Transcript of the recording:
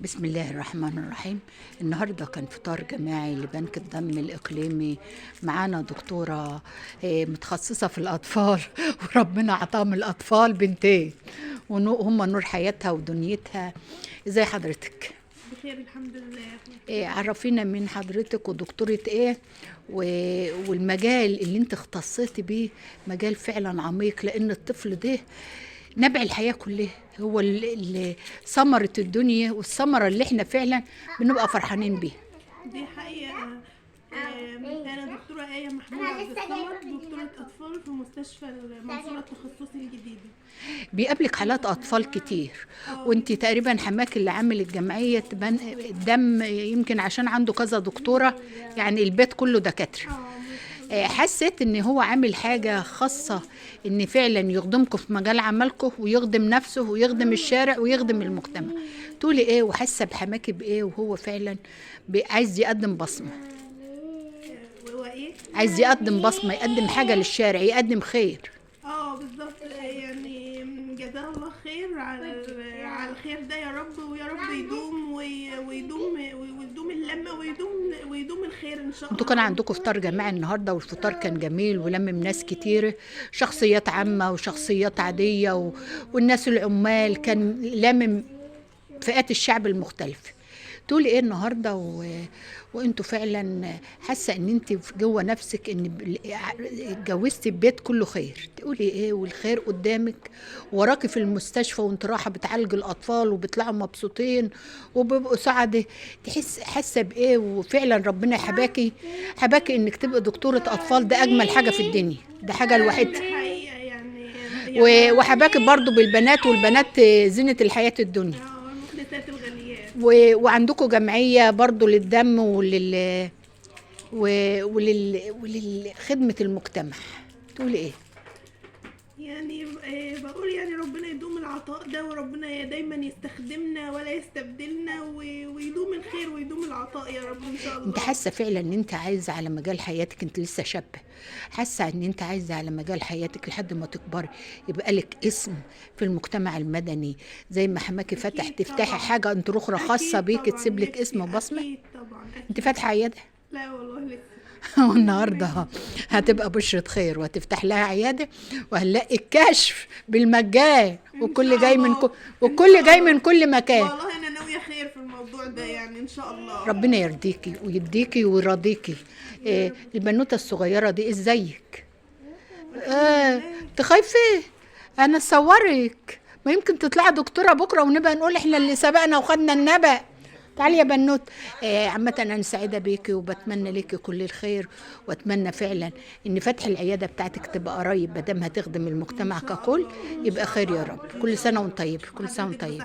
بسم الله الرحمن الرحيم. النهاردة كان فطار جماعي لبنك الدم الإقليمي. معانا دكتورة متخصصة في الأطفال وربنا عطاهم الأطفال بنتين وهم نور حياتها ودنيتها. إزاي حضرتك؟ بخير الحمد لله. عرفينا من حضرتك ودكتورة إيه والمجال اللي انت اختصيتي بيه مجال فعلا عميق، لأن الطفل ده نبع الحياة كلها، هو اللي ثمرة الدنيا والثمرة اللي احنا فعلا بنبقى فرحانين بيها. دي حقيقة. أنا دكتورة آية محمود عبد الصمد، دكتورة أطفال في مستشفى المنصورة التخصصي الجديدة. بيقابلك حالات أطفال كتير، وانت تقريبا حماك اللي عامل الجمعية الدم، يمكن عشان عنده كذا دكتورة، يعني البيت كله دكاترة. حسيت ان هو عامل حاجة خاصة ان فعلا يخدمكم في مجال عملكم ويخدم نفسه ويخدم الشارع ويخدم المجتمع. تقولي ايه وحاسة بحماكي بايه وهو فعلا عايز يقدم بصمة؟ وإيه؟ عايز يقدم بصمة، يقدم حاجة للشارع، يقدم خير. بالظبط. يعني جزاه الله خير على الخير ده يا رب، ويا رب يدوم ويدوم اللمة ويدوم الخير إن شاء الله. انتوا كان عندكم فطار جماعي النهارده، والفطار كان جميل ولمم ناس كتير، شخصيات عامة وشخصيات عادية والناس العمال، كان لامم فئات الشعب المختلفة. تقولي ايه النهارده وانتوا فعلا حاسه ان انت جوه نفسك ان اتجوزتي ببيت كله خير؟ تقولي ايه والخير قدامك وراكي في المستشفى وانت رايحه بتعالج الاطفال وبيطلعوا مبسوطين وبيبقوا سعداء؟ حاسه بايه؟ وفعلا ربنا حباكي انك تبقى دكتوره اطفال، ده اجمل حاجه في الدنيا، ده حاجه الوحيده. حقيقة يعني وحباكي برضو بالبنات، والبنات زينه الحياه الدنيا. المحدثات الغاليات. وعندكم جمعية برضو للدم وللخدمة المجتمع. تقولي ايه؟ يعني بقول يعني ربنا يدوم العطاء ده، وربنا دايما يستخدمنا ولا يستبدلنا، ويدوم الخير ويدوم العطاء يا رب ان شاء الله. انت حاسة فعلا ان انت عايزة على مجال حياتك، انت لسه شابة، حاسة ان انت عايزة على مجال حياتك لحد ما تكبري يبقى لك اسم في المجتمع المدني، زي ما حماكي فتح تفتحي حاجة انت اخرى خاصة بيك تسيب لك اسم وبصمة؟ اكيد طبعا. انت فاتحة عيادة؟ لا والله لسه. والنهارده هتبقى بشرة خير وهتفتح لها عيادة وهنلاقي الكشف بالمجان، وكل جاي من كل مكان. والله انا ناوية خير في الموضوع ده يعني ان شاء الله. ربنا يرضيكي ويديكي ويرضيكي. البنوتة الصغيرة دي ازيك؟ تخايفي؟ انا اصورك، ما يمكن تطلعي دكتورة بكرة ونبقى نقول احنا اللي سبقنا وخدنا النبأ. تعالي يا بنوت. عامة أنا سعيدة بيكي وبتمنى ليكي كل الخير، وأتمنى فعلا إن فتح العيادة بتاعتك تبقى قريب، مادام هتخدم المجتمع ككل يبقى خير يا رب. كل سنة وانت طيب، كل سنة وانت طيب.